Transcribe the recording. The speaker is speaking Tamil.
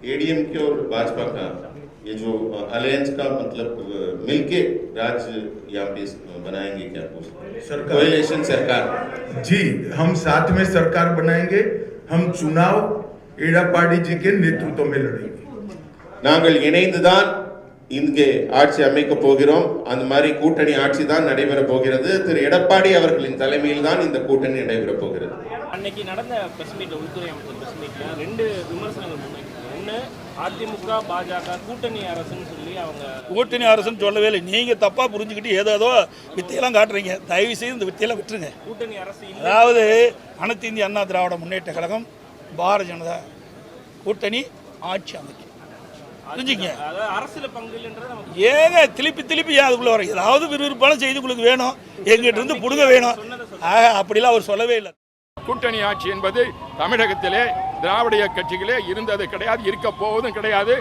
एडीएमके और भाजपा का ये जो अलायंस का मतलब मिलके राज्य यहाँ पे बनाएंगे क्या कोalition सरकार? जी, हम साथ में सरकार बनाएंगे। हम चुनाव एडप्पाडी जी के नेतृत्व में लड़ेंगे। நாங்கள் இணைந்துதான் இங்கே ஆட்சி அமைக்க போகிறோம். அந்த மாதிரி கூட்டணி ஆட்சி தான் நடைபெற போகிறது. திரு எடப்பாடி அவர்களின் தலைமையில் தான் இந்த கூட்டணி நடைபெற போகிறது. அன்னைக்கு நடந்த பிரஸ் மீட், உள்துறை அமைச்சர் பிரஸ் மீட்ல ரெண்டு விமர்சனங்கள் முன்வைக்கிறாங்க. ஒன்று, அதிமுக பாஜக கூட்டணி அரசுன்னு சொல்லி அவங்க கூட்டணி அரசுன்னு சொல்லவே இல்லை. நீங்கள் தப்பாக புரிஞ்சுக்கிட்டு ஏதோ வித்தையெல்லாம் காட்டுறீங்க. தயவு செய்து இந்த வித்தையெல்லாம் விட்டுருங்க. கூட்டணி அரசு அதாவது அனைத்து இந்திய அண்ணா திராவிட முன்னேற்ற கழகம் பாரதிய ஜனதா கூட்டணி ஆட்சி அமைக்கும். புரிஞ்சுங்க, அரசியல் பங்கு இல்லைன்றது நமக்கு ஏங்க திருப்பி அதுக்குள்ள வர ஏதாவது விறுவிறுப்பான செய்தி உங்களுக்கு வேணும், எங்கிட்ட இருந்து புடுங்க வேணும். அப்படிலாம் அவர் சொல்லவே இல்லை. கூட்டணி ஆட்சி என்பது தமிழகத்திலே திராவிட கட்சிகளே இருந்தது கிடையாது, இருக்க போவதும் கிடையாது.